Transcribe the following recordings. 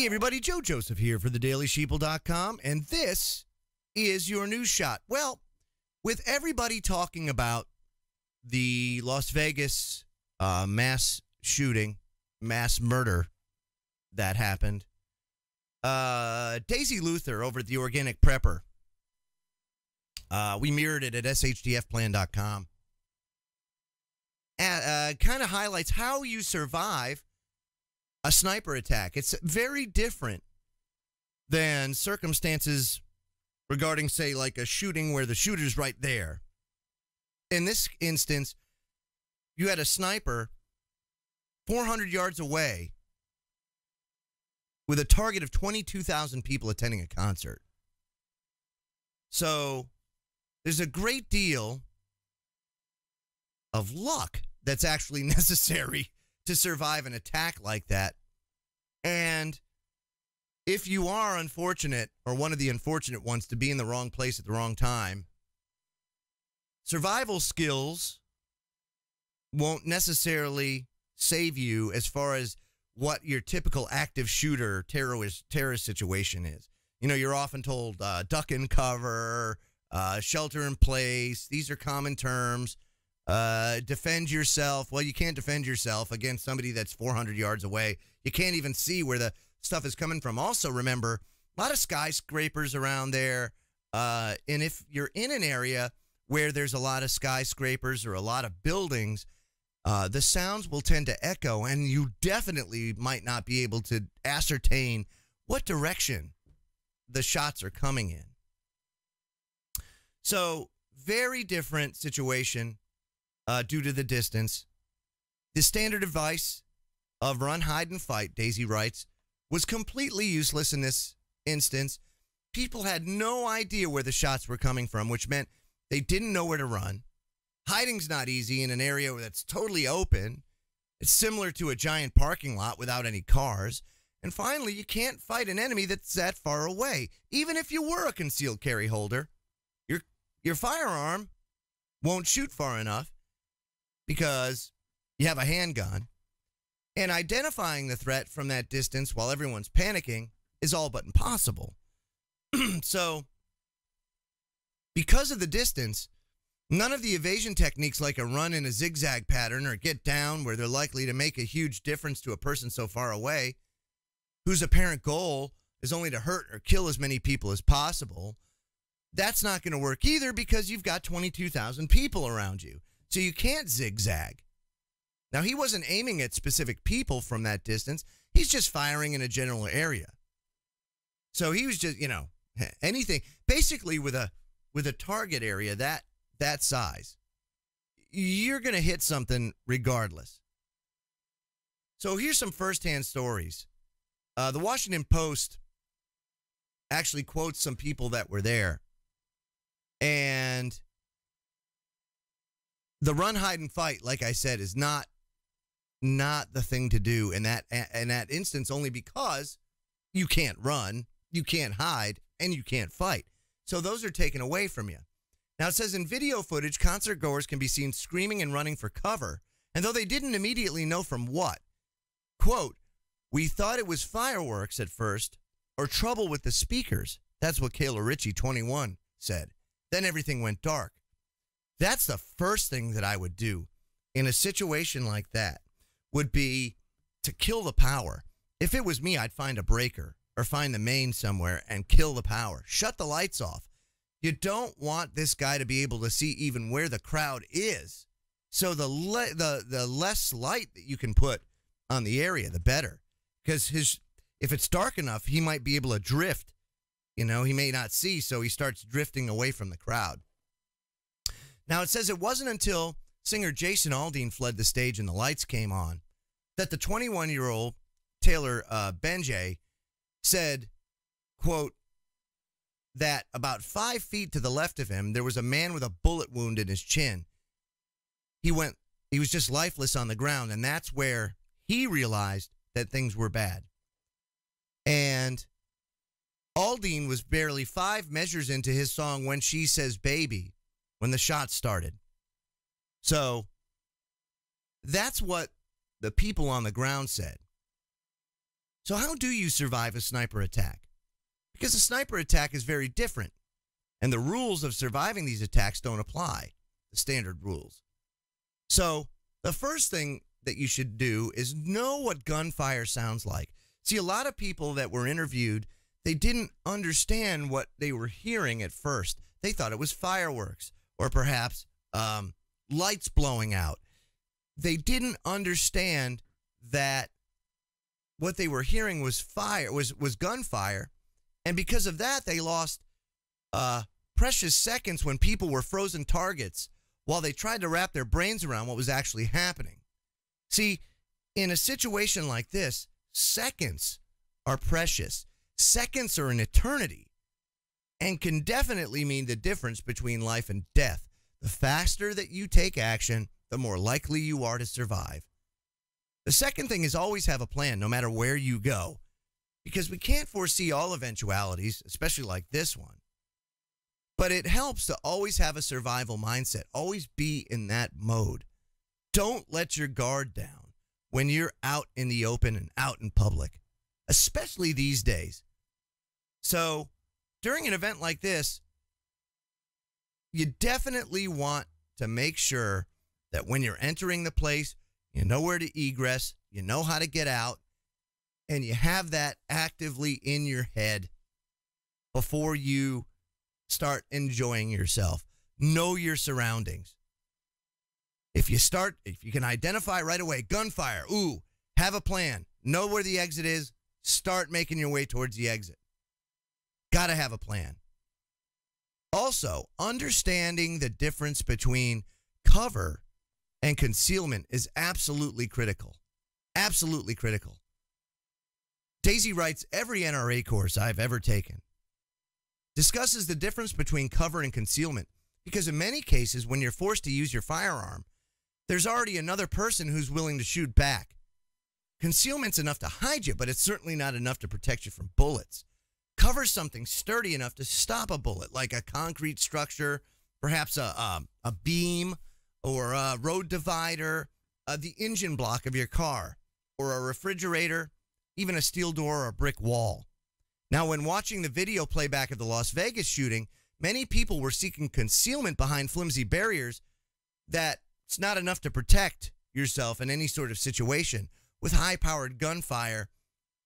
Hey everybody, Joe Joseph here for thedailySheeple.com, and this is your news shot. Well, with everybody talking about the Las Vegas mass shooting, mass murder that happened, Daisy Luther over at the Organic Prepper, we mirrored it at shdfplan.com, kind of highlights how you survive a sniper attack. It's very different than circumstances regarding, say, like a shooting where the shooter's right there. In this instance, you had a sniper 400 yards away with a target of 22,000 people attending a concert. So there's a great deal of luck that's actually necessary to survive an attack like that. And if you are unfortunate, or one of the unfortunate ones, to be in the wrong place at the wrong time, survival skills won't necessarily save you as far as what your typical active shooter terrorist situation is. You know, you're often told duck and cover, shelter in place. These are common terms. Defend yourself. Well, you can't defend yourself against somebody that's 400 yards away. You can't even see where the stuff is coming from. Also, remember, a lot of skyscrapers around there. And if you're in an area where there's a lot of skyscrapers or a lot of buildings, the sounds will tend to echo, and you definitely might not be able to ascertain what direction the shots are coming in. So, very different situation. Due to the distance. The standard advice of run, hide, and fight, Daisy writes, was completely useless in this instance. People had no idea where the shots were coming from, which meant they didn't know where to run. Hiding's not easy in an area that's totally open. It's similar to a giant parking lot without any cars. And finally, you can't fight an enemy that's that far away. Even if you were a concealed carry holder, your firearm won't shoot far enough, because you have a handgun, and identifying the threat from that distance while everyone's panicking is all but impossible. So, because of the distance, none of the evasion techniques like a run in a zigzag pattern or get down where they're likely to make a huge difference to a person so far away, whose apparent goal is only to hurt or kill as many people as possible, that's not going to work either, because you've got 22,000 people around you. So you can't zigzag. Now, he wasn't aiming at specific people from that distance. He's just firing in a general area. So he was just, anything. Basically, with a target area that size, you're going to hit something regardless. So here's some firsthand stories. The Washington Post actually quotes some people that were there. And the run, hide, and fight, like I said, is not the thing to do in that instance, only because you can't run, you can't hide, and you can't fight. So those are taken away from you. Now, it says in video footage, concert goers can be seen screaming and running for cover, and though they didn't immediately know from what, quote, "We thought it was fireworks at first, or trouble with the speakers." That's what Kayla Ritchie, 21, said. Then everything went dark. That's the first thing that I would do in a situation like that, would be to kill the power. If it was me, I'd find a breaker or find the main somewhere and kill the power. Shut the lights off. You don't want this guy to be able to see even where the crowd is. So the less light that you can put on the area, the better. Because if it's dark enough, he might be able to drift. He may not see, so he starts drifting away from the crowd. Now, it says it wasn't until singer Jason Aldean fled the stage and the lights came on that the 21-year-old Taylor Benjay said, quote, that about 5 feet to the left of him, there was a man with a bullet wound in his chin. He was just lifeless on the ground, and that's where he realized that things were bad. And Aldean was barely 5 measures into his song When She Says Baby when the shots started. So that's what the people on the ground said. So how do you survive a sniper attack? Because a sniper attack is very different, and the rules of surviving these attacks don't apply, the standard rules. So the first thing that you should do is know what gunfire sounds like. See, a lot of people that were interviewed, they didn't understand what they were hearing at first. They thought it was fireworks or perhaps lights blowing out. They didn't understand that what they were hearing was fire, was gunfire. And because of that, they lost precious seconds when people were frozen targets while they tried to wrap their brains around what was actually happening. See, in a situation like this, seconds are precious. Seconds are an eternity and can definitely mean the difference between life and death. The faster that you take action, the more likely you are to survive. The second thing is always have a plan, no matter where you go, because we can't foresee all eventualities, especially like this one. But it helps to always have a survival mindset, always be in that mode. Don't let your guard down when you're out in the open and out in public, especially these days. So during an event like this, you definitely want to make sure that when you're entering the place, you know where to egress, you know how to get out, and you have that actively in your head before you start enjoying yourself. Know your surroundings. If you can identify right away, gunfire, have a plan. Know where the exit is. Start making your way towards the exit. Got to have a plan. Also, understanding the difference between cover and concealment is absolutely critical. Absolutely critical. Daisy writes, every NRA course I've ever taken discusses the difference between cover and concealment, because in many cases, when you're forced to use your firearm, there's already another person who's willing to shoot back. Concealment's enough to hide you, but it's certainly not enough to protect you from bullets. Cover's something sturdy enough to stop a bullet, like a concrete structure, perhaps a beam or a road divider, the engine block of your car, or a refrigerator, even a steel door or a brick wall. Now, when watching the video playback of the Las Vegas shooting, many people were seeking concealment behind flimsy barriers that it's not enough to protect yourself in any sort of situation with high-powered gunfire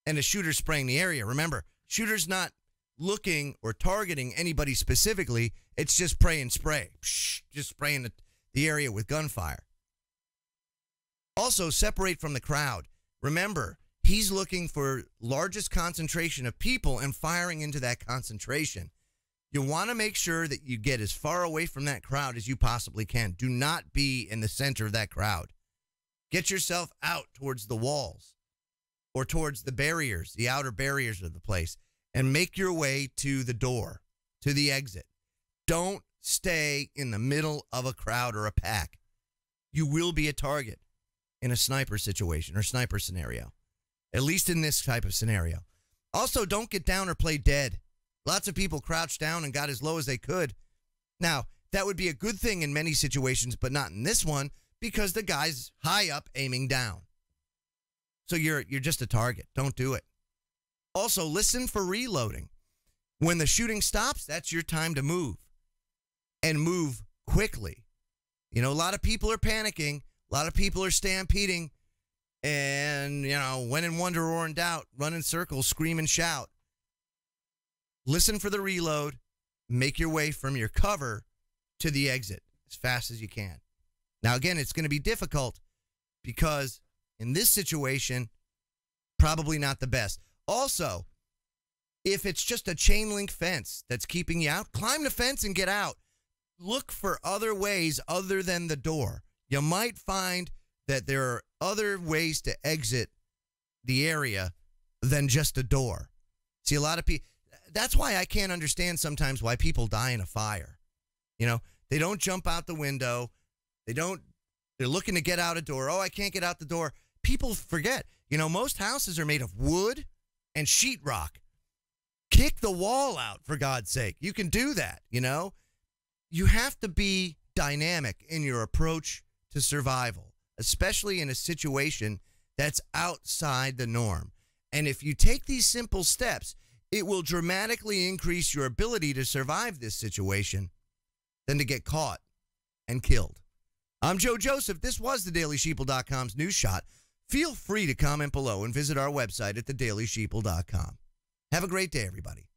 and a shooter spraying the area. Remember, shooter's not looking or targeting anybody specifically. It's just spray and spray. Just spraying the area with gunfire. Also, separate from the crowd. Remember, he's looking for largest concentration of people and firing into that concentration. You want to make sure that you get as far away from that crowd as you possibly can. Do not be in the center of that crowd. Get yourself out towards the walls or towards the barriers, the outer barriers of the place, and make your way to the door, to the exit. Don't stay in the middle of a crowd or a pack. You will be a target in a sniper situation or sniper scenario, at least in this type of scenario. Also, don't get down or play dead. Lots of people crouched down and got as low as they could. Now, that would be a good thing in many situations, but not in this one, because the guy's high up aiming down. So you're just a target. Don't do it. Also, listen for reloading. When the shooting stops, that's your time to move. And move quickly. You know, a lot of people are panicking. A lot of people are stampeding. And, when in wonder or in doubt, run in circles, scream and shout. Listen for the reload. Make your way from your cover to the exit as fast as you can. Now, again, it's going to be difficult because in this situation, probably not the best. Also, if it's just a chain link fence that's keeping you out, climb the fence and get out. Look for other ways other than the door. You might find that there are other ways to exit the area than just a door. See, a lot of people, that's why I can't understand sometimes why people die in a fire. They don't jump out the window. They're looking to get out a door. Oh, I can't get out the door. People forget, most houses are made of wood and sheetrock. Kick the wall out, for God's sake. You can do that, You have to be dynamic in your approach to survival, especially in a situation that's outside the norm. And if you take these simple steps, it will dramatically increase your ability to survive this situation than to get caught and killed. I'm Joe Joseph. This was thedailysheeple.com's News Shot. Feel free to comment below and visit our website at thedailysheeple.com. Have a great day, everybody.